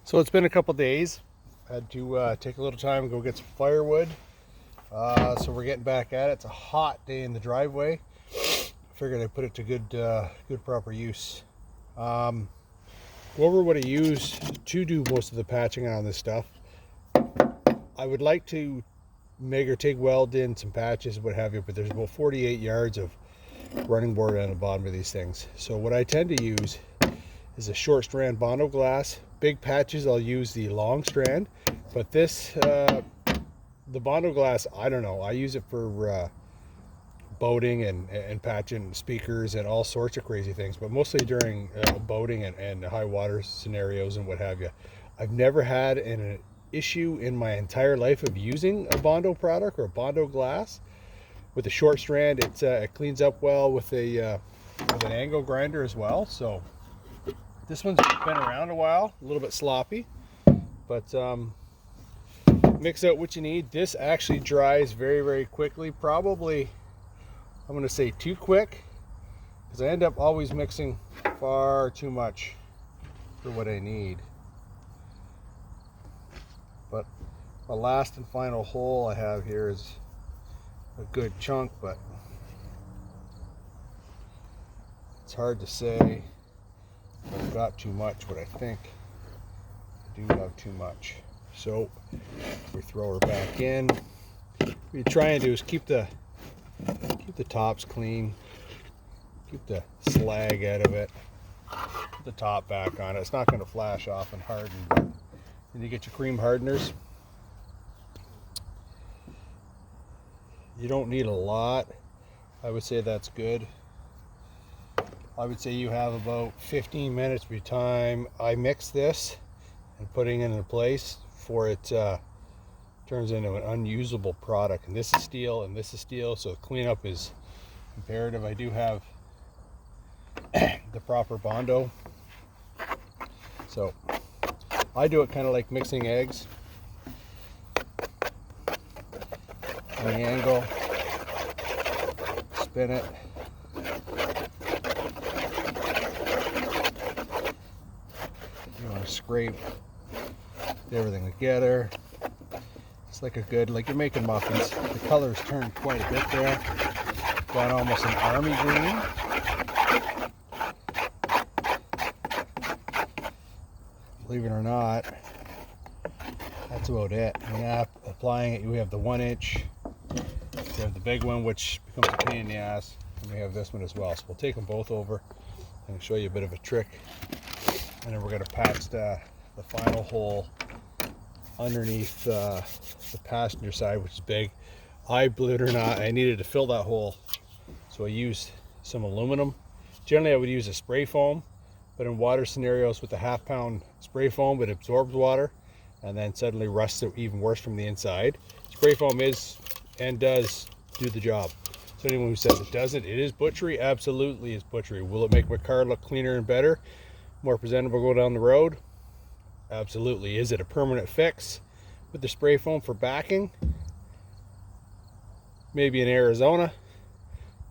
So it's been a couple days. I had to take a little time and go get some firewood. So we're getting back at it. It's a hot day in the driveway. Figured I'd put it to good proper use. Go over what I use to do most of the patching on this stuff. I would like to make or TIG weld in some patches, what have you, but there's about 48 yards of running board on the bottom of these things. So what I tend to use is a short strand bondo glass. Big patches I'll use the long strand, but this the bondo glass, I don't know, I use it for boating and patching speakers and all sorts of crazy things, but mostly during boating and high water scenarios and what have you. I've never had an issue in my entire life of using a bondo product or a bondo glass. With a short strand, it cleans up well with an angle grinder as well. So this one's been around a while, a little bit sloppy, but mix out what you need. This actually dries very quickly. Probably, I'm going to say too quick, because I end up always mixing far too much for what I need. But the last and final hole I have here is a good chunk, but it's hard to say if I've got too much, but I think I do have too much. So we throw her back in. What you try and do is keep the tops clean, keep the slag out of it, put the top back on it. It's not going to flash off and harden. Then you get your cream hardeners. You don't need a lot. I would say that's good. I would say you have about 15 minutes by the time I mix this and putting it in place before it turns into an unusable product. And this is steel and this is steel, so cleanup is imperative. I do have the proper bondo. So I do it kind of like mixing eggs. On the angle, spin it. You want to scrape everything together. It's like like you're making muffins. The color's turned quite a bit there. Got almost an army green. Believe it or not, that's about it. And applying it, we have the 1 inch. We have the big one, which becomes a pain in the ass, and we have this one as well. So we'll take them both over and show you a bit of a trick. And then we're going to patch the final hole underneath the passenger side, which is big. Believe it or not, I needed to fill that hole, so I used some aluminum. Generally, I would use a spray foam, but in water scenarios with a 1/2 pound spray foam, it absorbs water and then suddenly rusts it even worse from the inside. Spray foam is and does do the job. So anyone who says it doesn't, it is butchery. Absolutely is butchery. Will it make my car look cleaner and better, more presentable go down the road? Absolutely. Is it a permanent fix with the spray foam for backing? Maybe in Arizona.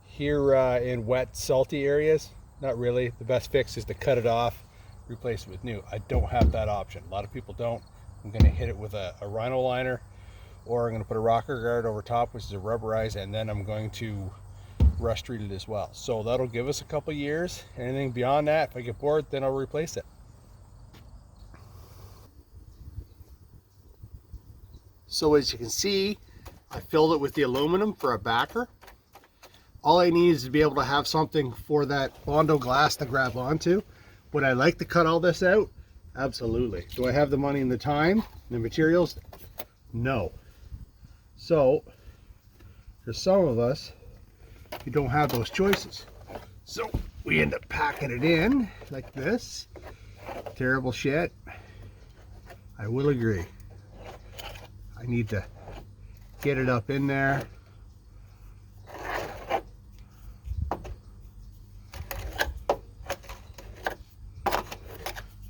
Here in wet, salty areas, not really. The best fix is to cut it off, replace it with new. I don't have that option. A lot of people don't. I'm going to hit it with a rhino liner, or I'm going to put a rocker guard over top, which is a rubberized, and then I'm going to rust treat it as well. So that'll give us a couple years. Anything beyond that, if I get bored, then I'll replace it. So as you can see, I filled it with the aluminum for a backer. All I need is to be able to have something for that bondo glass to grab onto. Would I like to cut all this out? Absolutely. Do I have the money and the time, the materials? No. So, for some of us, you don't have those choices. So, we end up packing it in like this. Terrible shit. I will agree. I need to get it up in there.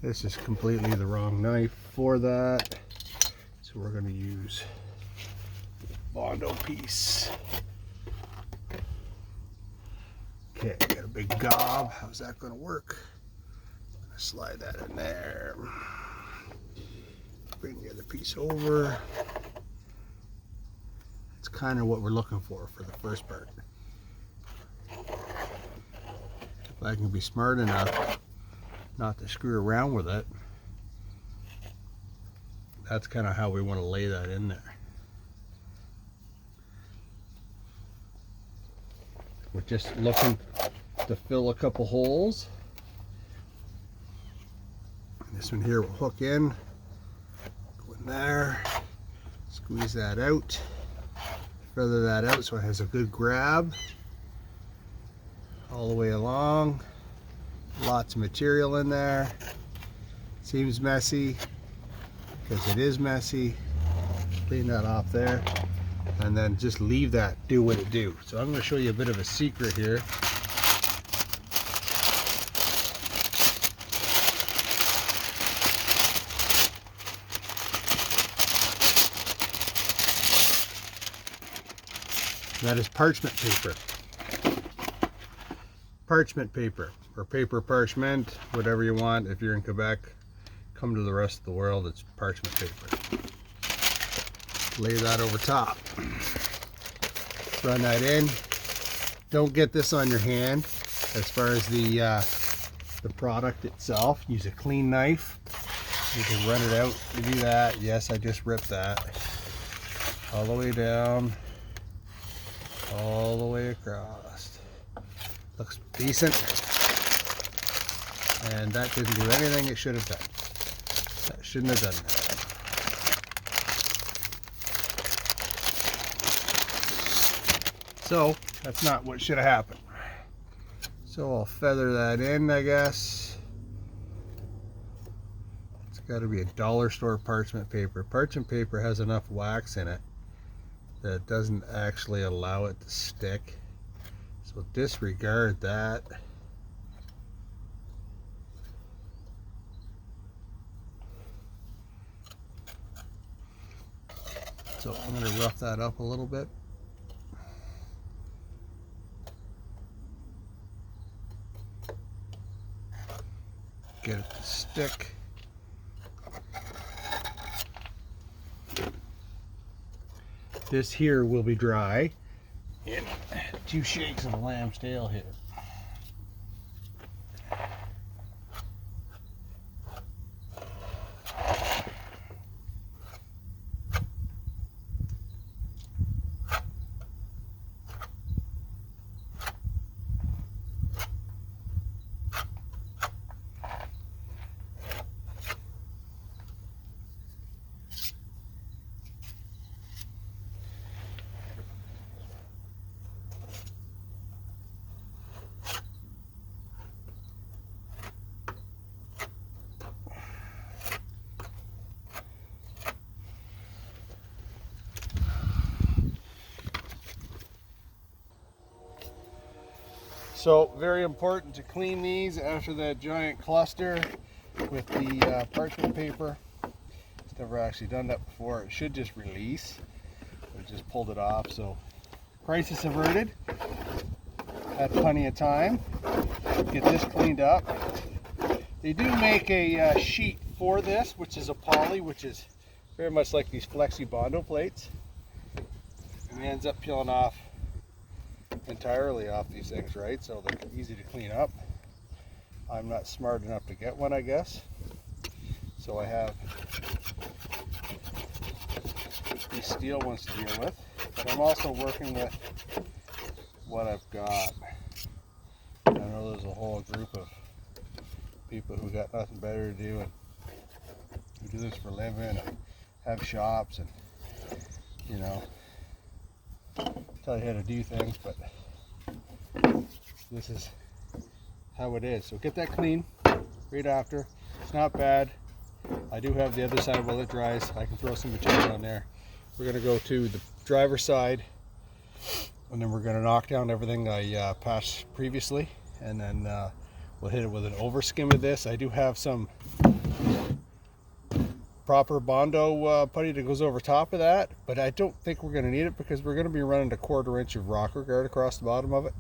This is completely the wrong knife for that. So we're going to use bondo piece. Okay, got a big gob. How's that going to work? I'm going to slide that in there. bring the other piece over. It's kind of what we're looking for the first part. If I can be smart enough not to screw around with it, that's kind of how we want to lay that in there. We're just looking to fill a couple holes. This one here will hook in, go in there, squeeze that out, feather that out so it has a good grab all the way along. Lots of material in there. Seems messy because it is messy. Clean that off there and then just leave that do what it do. So I'm going to show you a bit of a secret here. That is parchment paper. Parchment paper, or paper parchment, whatever you want. If you're in Quebec, come to the rest of the world, it's parchment paper. Lay that over top. Run that in. Don't get this on your hand. As far as the product itself, use a clean knife. You can run it out. You do that. Yes, I just ripped that. All the way down. All the way across. Looks decent. And that didn't do anything it should have done. That shouldn't have done that. So that's not what should have happened. So I'll feather that in, I guess. It's got to be a dollar store parchment paper. Parchment paper has enough wax in it that doesn't actually allow it to stick. So disregard that. So I'm going to rough that up a little bit. Get it to stick. This here will be dry in 2 shakes of a lamb's tail here. So very important to clean these after that giant cluster with the parchment paper. It's never actually done that before. It should just release. We just pulled it off. So crisis averted. Had plenty of time. Get this cleaned up. They do make a sheet for this, which is a poly, which is very much like these flexi bondo plates. And it ends up peeling off entirely off these things, right? So they're easy to clean up. I'm not smart enough to get one, I guess. So I have these steel ones to deal with. But I'm also working with what I've got. I know there's a whole group of people who got nothing better to do and who do this for a living and have shops and, you know, tell you how to do things, but this is how it is. So get that clean right after. It's not bad. I do have the other side while it dries. I can throw some material on there. We're going to go to the driver's side and then we're going to knock down everything I passed previously, and then we'll hit it with an overskim of this. I do have some proper bondo putty that goes over top of that, but I don't think we're going to need it because we're going to be running a 1/4 inch of rocker guard across the bottom of it.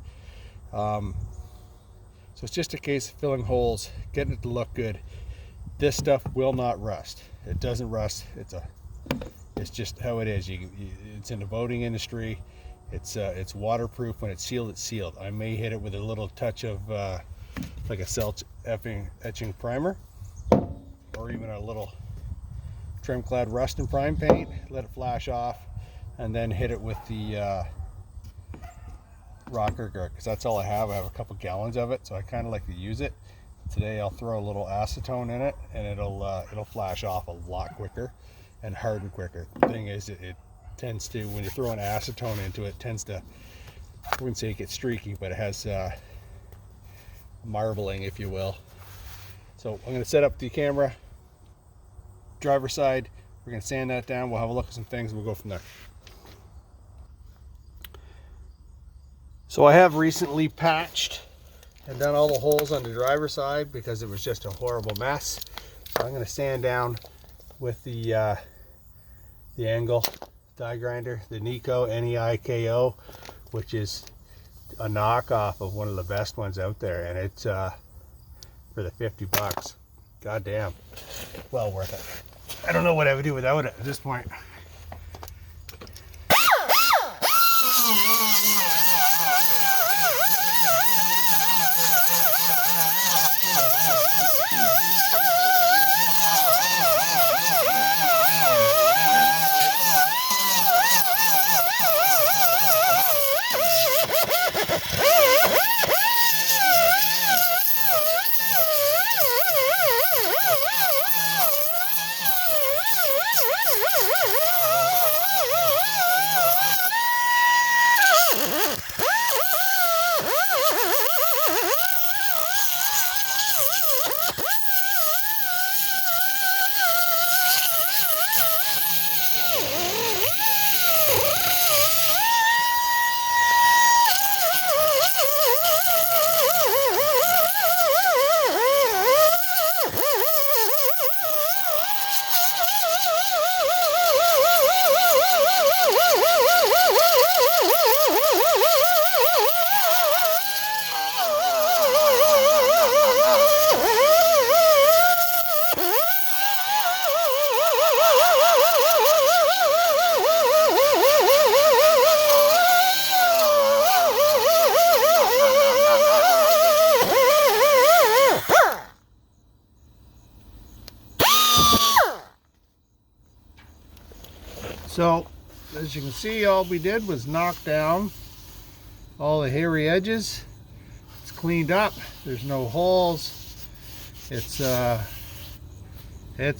So it's just a case of filling holes, getting it to look good. This stuff will not rust. It doesn't rust. It's just how it is. It's in the boating industry. It's waterproof. When it's sealed, it's sealed. I may hit it with a little touch of like a etching primer, or even a little trim clad rust and prime paint. Let it flash off, and then hit it with the rocker grit, because that's all I have. I have a couple gallons of it, so I kind of like to use it. Today I'll throw a little acetone in it, and it'll flash off a lot quicker and harden quicker. The thing is, it tends to, when you're throwing acetone into it, tends to, I wouldn't say it gets streaky, but it has marbling, if you will. So I'm going to set up the camera, driver's side. We're going to sand that down. We'll have a look at some things, and we'll go from there. So I have recently patched and done all the holes on the driver's side because it was just a horrible mess. So I'm going to sand down with the angle die grinder, the Neiko, which is a knockoff of one of the best ones out there, and it's for the 50 bucks. God damn, well worth it. I don't know what I would do without it at this point. So, as you can see, all we did was knock down all the hairy edges. It's cleaned up. There's no holes. It's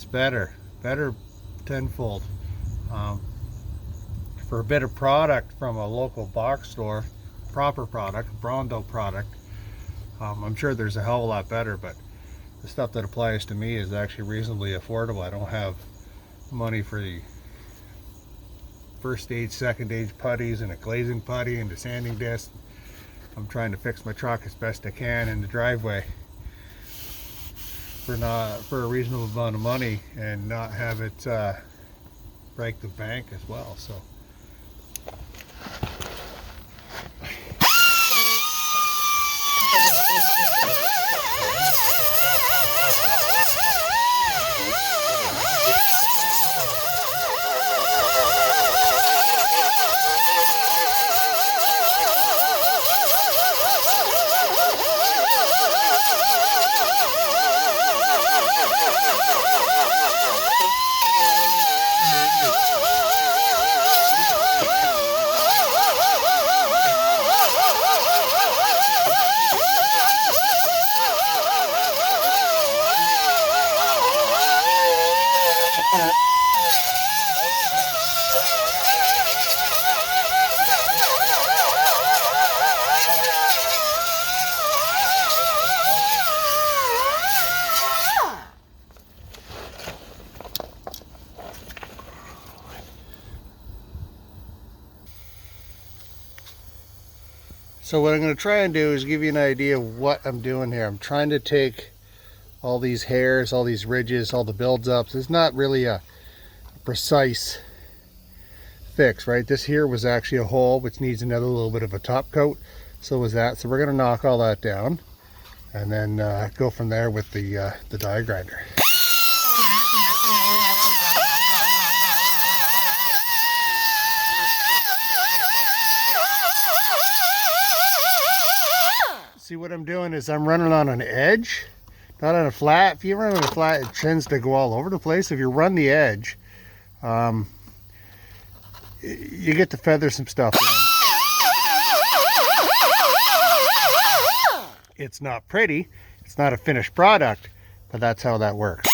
better tenfold. For a bit of product from a local box store, proper product, bondo product, I'm sure there's a hell of a lot better, but the stuff that applies to me is actually reasonably affordable. I don't have money for the first stage, second stage putties and a glazing putty and a sanding disc. I'm trying to fix my truck as best I can in the driveway for a reasonable amount of money and not have it break the bank as well. So what I'm going to try and do is give you an idea of what I'm doing here. I'm trying to take all these hairs, all these ridges, all the builds-ups. It's not really a precise fix, right? This here was actually a hole which needs another little bit of a top coat. So was that. So we're going to knock all that down and then go from there with the die grinder. See what I'm doing is I'm running on an edge, not on a flat. If you run on a flat, it tends to go all over the place. If you run the edge, you get to feather some stuff in. It's not pretty, it's not a finished product, but that's how that works.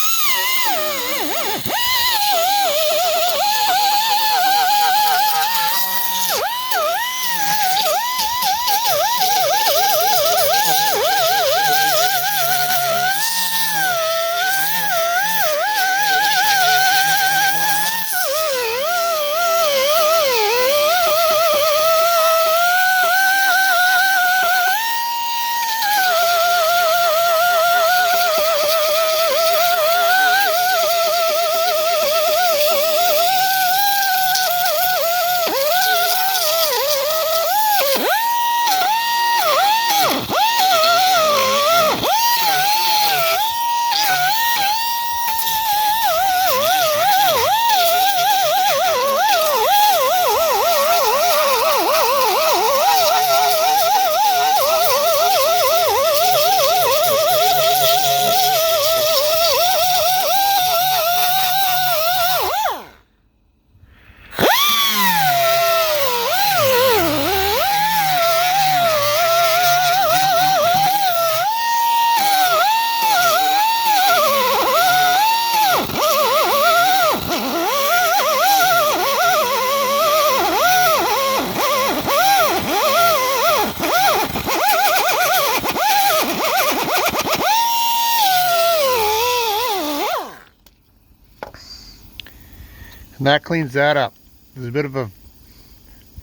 And that cleans that up. There's a bit of a,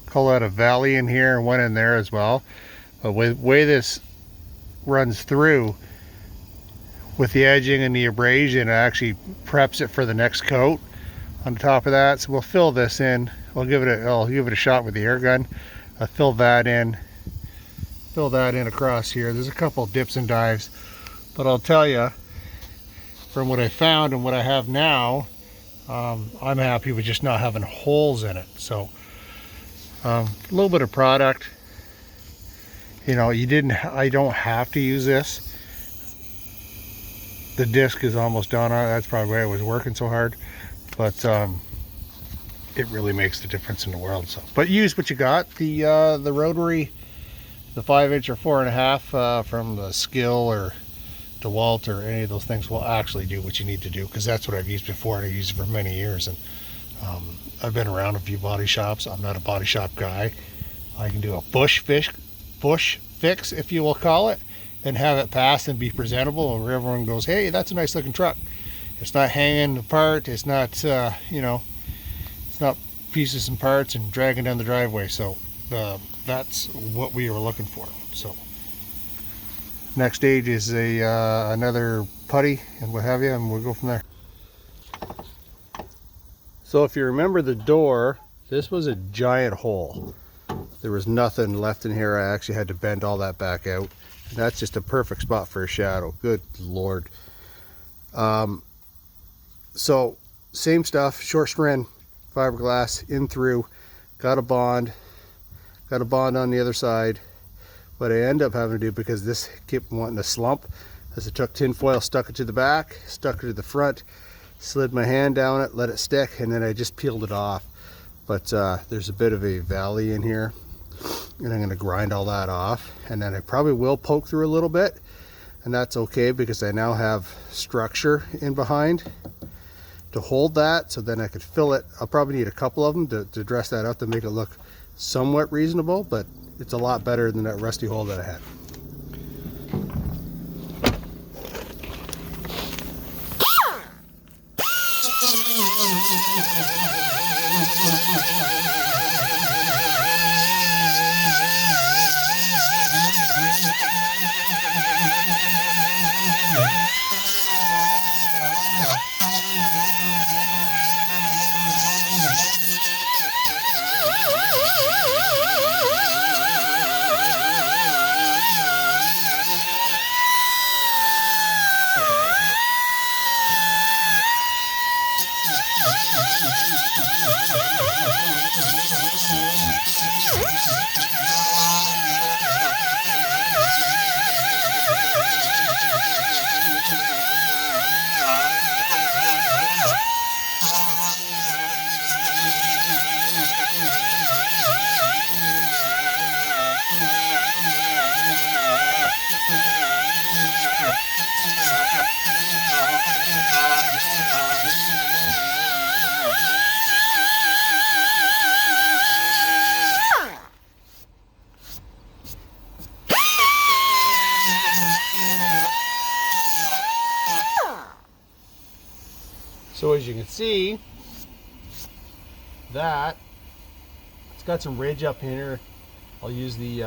call that a valley in here and one in there as well. But with the way this runs through with the edging and the abrasion, it actually preps it for the next coat on top of that. So we'll fill this in. I'll give it a shot with the air gun. I'll fill that in across here. There's a couple dips and dives, but I'll tell you, from what I found and what I have now, I'm happy with just not having holes in it. So a little bit of product, you know, I don't have to use this. The disc is almost done on it. That's probably why I was working so hard, but it really makes the difference in the world. So, but use what you got. The rotary, the 5" or 4.5 from the Skill or DeWalt or any of those things will actually do what you need to do, because that's what I've used before and I've used it for many years. And I've been around a few body shops. I'm not a body shop guy. I can do a bush fix, if you will call it, and have it pass and be presentable, and where everyone goes, hey, that's a nice looking truck. It's not hanging apart. It's not, you know, it's not pieces and parts and dragging down the driveway. So that's what we were looking for. So next stage is another putty and what have you, and we'll go from there. So if you remember the door, this was a giant hole. There was nothing left in here. I actually had to bend all that back out. And that's just a perfect spot for a shadow. Good Lord. So same stuff, short strand fiberglass in through, got a bond on the other side. What I end up having to do, because this kept wanting to slump, is I took tin foil, stuck it to the back, stuck it to the front, slid my hand down it, let it stick, and then I just peeled it off. But there's a bit of a valley in here, and I'm going to grind all that off, and then I probably will poke through a little bit, and that's okay because I now have structure in behind to hold that, so then I could fill it. I'll probably need a couple of them to dress that up to make it look somewhat reasonable, but it's a lot better than that rusty hole that I had. So as you can see, that it's got some ridge up here. I'll use the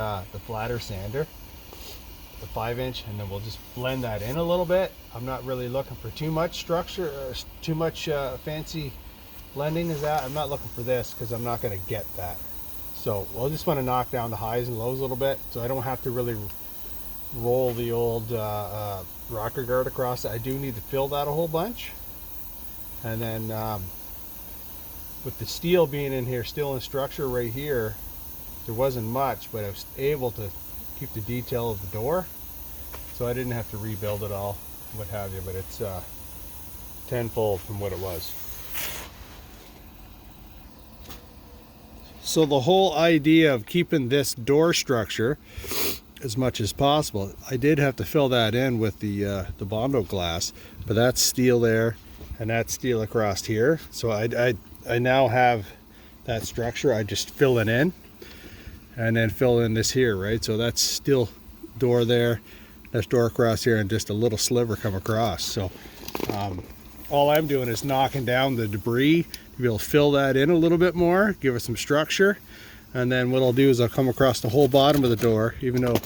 flatter sander, the 5-inch, and then we'll just blend that in a little bit. I'm not really looking for too much structure or too much fancy blending as that. I'm not looking for this because I'm not going to get that. So we'll just want to knock down the highs and lows a little bit, so I don't have to really roll the old rocker guard across it. I do need to fill that a whole bunch, and then with the steel being in here still in structure right here, there wasn't much, but I was able to keep the detail of the door, so I didn't have to rebuild it all, what have you, but it's tenfold from what it was. So the whole idea of keeping this door structure as much as possible, I did have to fill that in with the bondo glass, but that's steel there and that's steel across here. So I now have that structure. I just fill it in and then fill in this here, right? So that's steel door there, that's door across here, and just a little sliver come across. So all I'm doing is knocking down the debris to be able to fill that in a little bit more, give it some structure. And then what I'll do is I'll come across the whole bottom of the door, even though,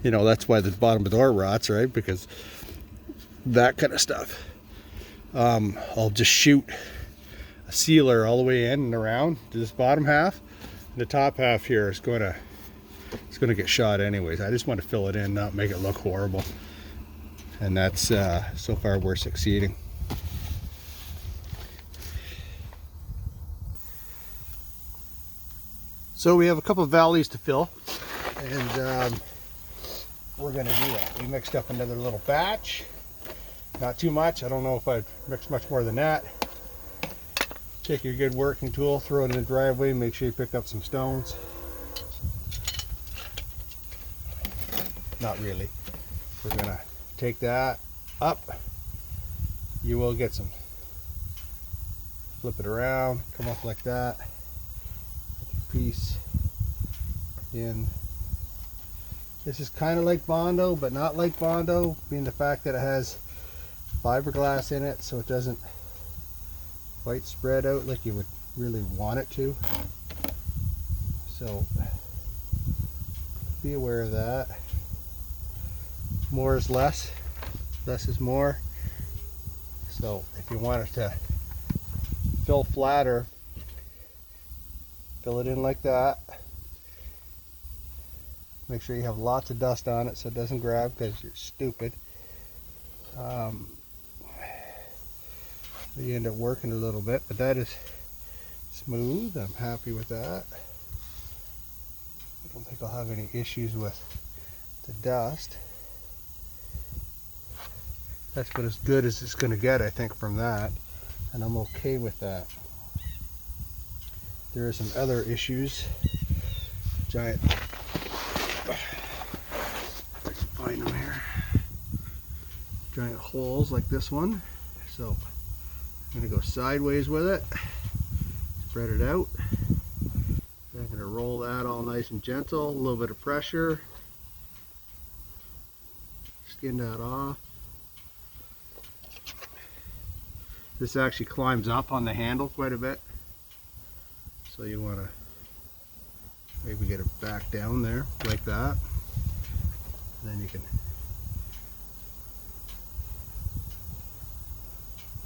you know, that's why the bottom of the door rots, right? Because that kind of stuff. I'll just shoot a sealer all the way in and around to this bottom half. And the top half here is going to get shot anyways. I just want to fill it in, not make it look horrible. And that's, so far we're succeeding. So we have a couple of valleys to fill, and we're going to do that. We mixed up another little batch, not too much. I don't know if I've mixed much more than that. Take your good working tool, throw it in the driveway, make sure you pick up some stones. Not really. We're going to take that up. You will get some. Flip it around, come up like that. Piece in. This is kind of like bondo, but not like bondo, being the fact that it has fiberglass in it, so it doesn't quite spread out like you would really want it to. So be aware of that. More is less, less is more. So if you want it to fill flatter, fill it in like that. Make sure you have lots of dust on it so it doesn't grab, because you're stupid. You end up working a little bit, but that is smooth. I'm happy with that. I don't think I'll have any issues with the dust. That's about as good as it's going to get, I think, from that, and I'm okay with that. There are some other issues. Giant, if I can find them here. Giant holes like this one. So I'm going to go sideways with it. Spread it out. I'm going to roll that all nice and gentle. A little bit of pressure. Skin that off. This actually climbs up on the handle quite a bit. So you want to maybe get it back down there like that, and then you can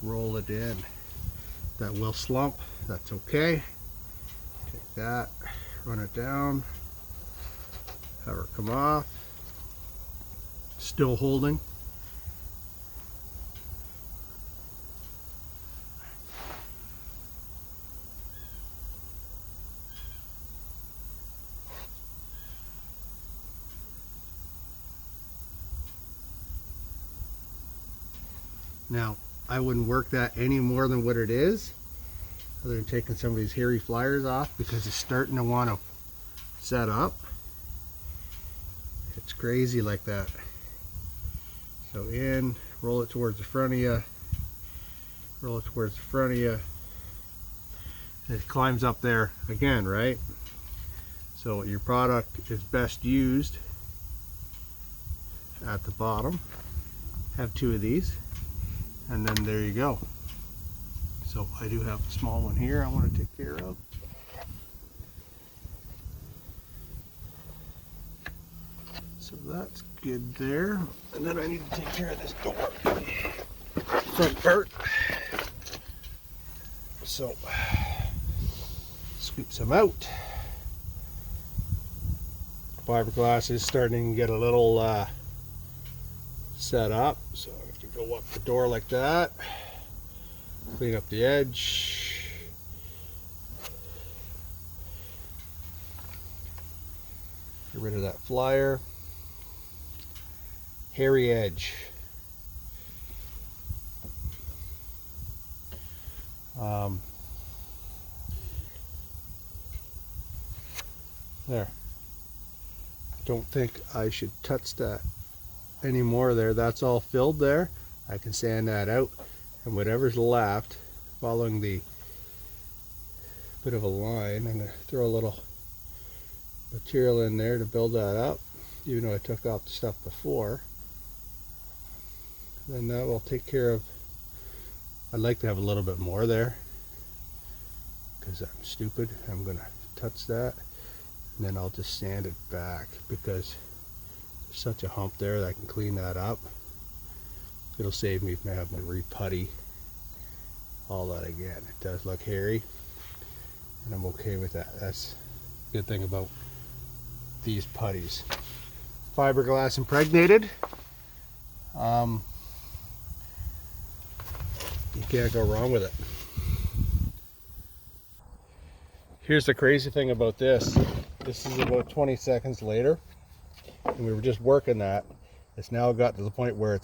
roll it in. That will slump, that's okay. Take that, run it down, have her come off, still holding. Now, I wouldn't work that any more than what it is, other than taking some of these hairy flyers off, because it's starting to want to set up. It's crazy like that. So in, roll it towards the front of you, roll it towards the front of you. And it climbs up there again, right? So your product is best used at the bottom. Have two of these. And then there you go. So I do have a small one here I want to take care of. So that's good there. And then I need to take care of this door. Front part. So scoop some out. Fiberglass is starting to get a little set up, so I have to go up the door like that, clean up the edge, get rid of that flyer, hairy edge. There. Don't think I should touch that anymore there. That's all filled there. I can sand that out, and whatever's left, following the bit of a line, I'm going to throw a little material in there to build that up, even though I took off the stuff before. Then that will take care of, I'd like to have a little bit more there because I'm stupid. I'm going to touch that, and then I'll just sand it back because there's such a hump there that I can clean that up. It'll save me from having to re-putty all that again. It does look hairy, and I'm okay with that. That's a good thing about these putties. Fiberglass impregnated. You can't go wrong with it. Here's the crazy thing about this. This is about 20 seconds later, and we were just working that. It's now got to the point where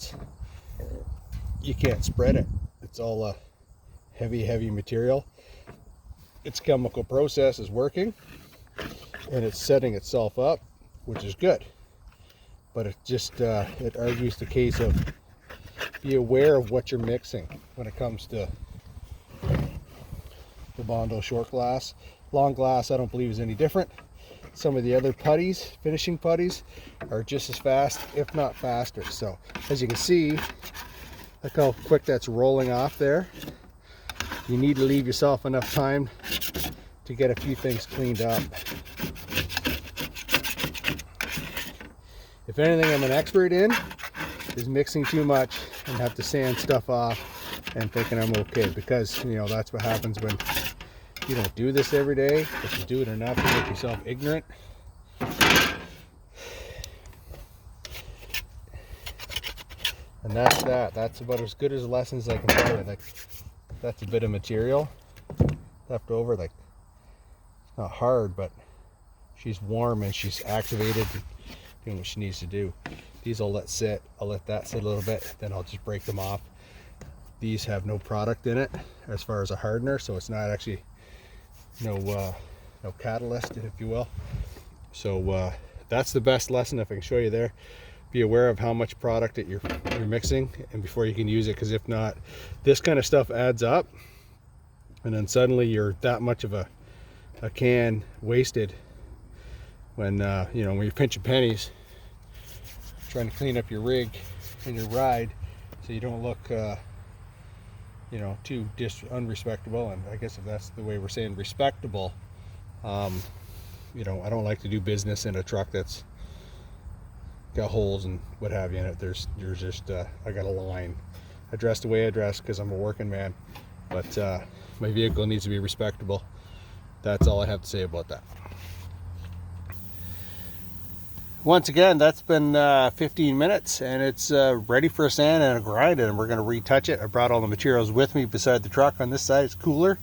you can't spread it. It's all a heavy material. Its chemical process is working, and it's setting itself up, which is good. But it just it argues the case of be aware of what you're mixing when it comes to the Bondo short glass. Long glass I don't believe is any different. Some of the other putties, finishing putties, are just as fast, if not faster. So as you can see, look how quick that's rolling off there. You need to leave yourself enough time to get a few things cleaned up. If anything I'm an expert in is mixing too much and have to sand stuff off and thinking I'm okay, because you know that's what happens when you don't do this every day, but you do it enough to make yourself ignorant. And that's that. That's about as good as lessons I can tell you. Like, that's a bit of material left over. Like, it's not hard, but she's warm and she's activated and doing what she needs to do. These I'll let sit. I'll let that sit a little bit, then I'll just break them off. These have no product in it as far as a hardener, so it's not actually no catalyst, if you will. So that's the best lesson if I can show you there. Be aware of how much product that you're mixing and before you can use it, because if not, this kind of stuff adds up, and then suddenly you're that much of a can wasted when you know, when you're pinching pennies trying to clean up your rig and your ride so you don't look you know, too unrespectable. And I guess if that's the way we're saying respectable, you know, I don't like to do business in a truck that's got holes and what have you in it. There's just I got a line. I dress the way I dress because I'm a working man, but my vehicle needs to be respectable. That's all I have to say about that. Once again, that's been 15 minutes, and it's ready for a sand and a grind, and we're going to retouch it. I brought all the materials with me beside the truck. On this side it's cooler,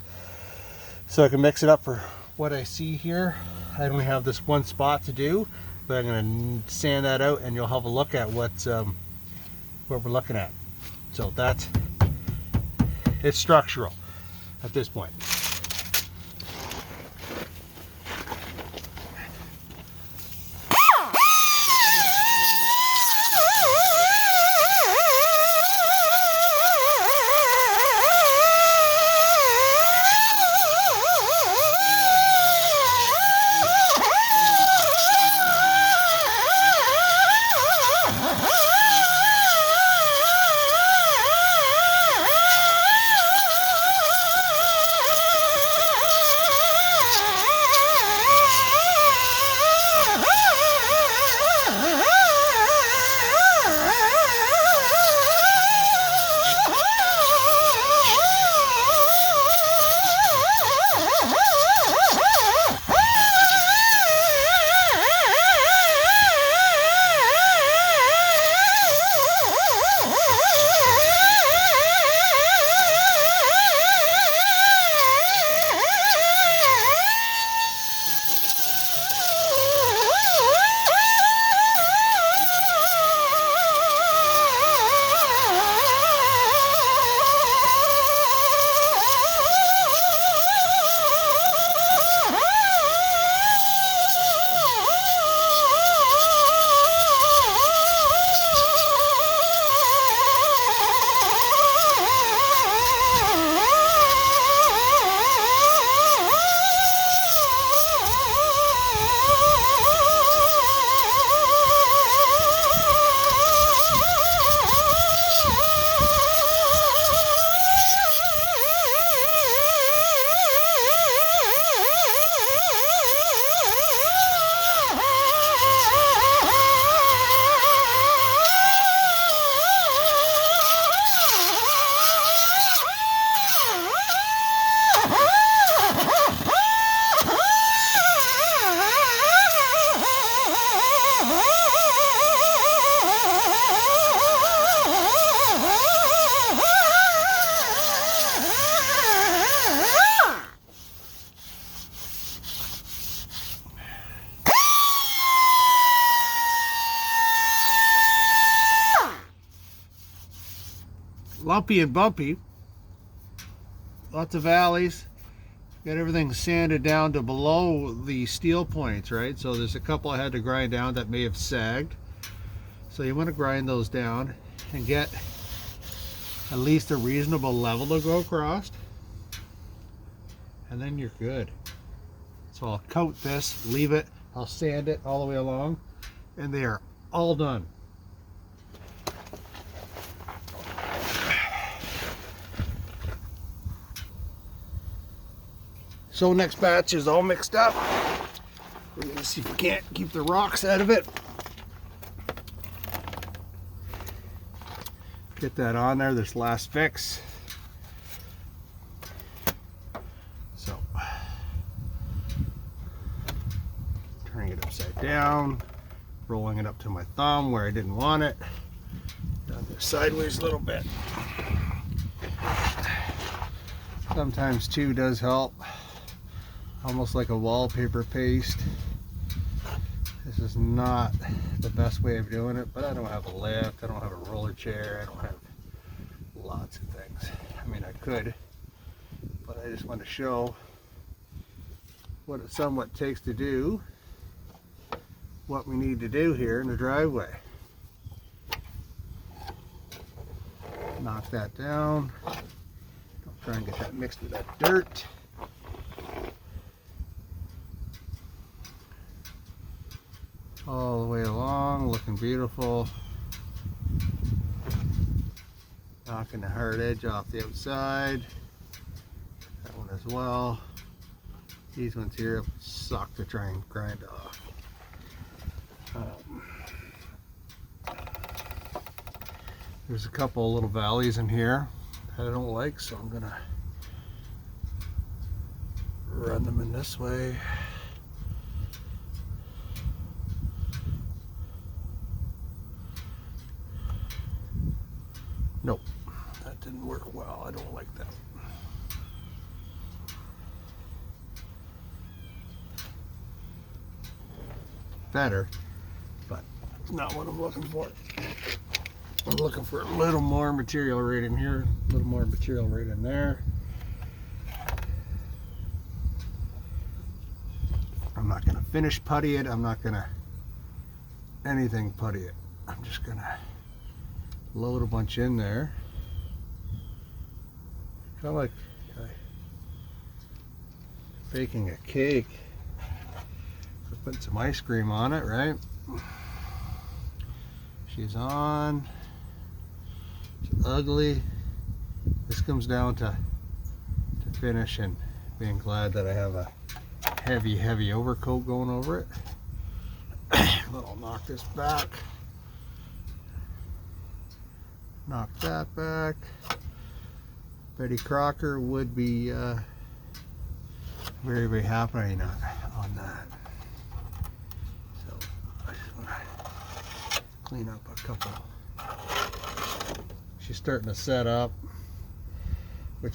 so I can mix it up for what I see here. I only have this one spot to do, but I'm going to sand that out, and you'll have a look at what we're looking at. So it's structural at this point. humpy and bumpy. Lots of valleys. Got everything sanded down to below the steel points, right? So there's a couple I had to grind down that may have sagged. So you want to grind those down and get at least a reasonable level to go across. And then you're good. So I'll coat this, leave it, I'll sand it all the way along, and they are all done. So next batch is all mixed up. We're gonna see if we can't keep the rocks out of it. Get that on there, this last fix. So, turning it upside down, rolling it up to my thumb where I didn't want it. Down there sideways a little bit. Sometimes two does help. Almost like a wallpaper paste. This is not the best way of doing it, but I don't have a lift, I don't have a roller chair, I don't have lots of things. I mean, I could, but I just want to show what it somewhat takes to do what we need to do here in the driveway. Knock that down. Don't try and get that mixed with that dirt. All the way along, looking beautiful. Knocking the hard edge off the outside. That one as well. These ones here suck to try and grind off. There's a couple little valleys in here that I don't like, so I'm gonna run them in this way. Nope, that didn't work well. I don't like that. Better, but it's not what I'm looking for. I'm looking for a little more material right in here, a little more material right in there. I'm not gonna finish putty it. I'm not gonna anything putty it. I'm just gonna load a bunch in there, kind of like baking a cake. Put some ice cream on it, right? She's on. It's ugly. This comes down to finish and being glad that I have a heavy overcoat going over it. I'll knock this back. Knock that back. Betty Crocker would be very, very happy on that. So I just want to clean up a couple. She's starting to set up.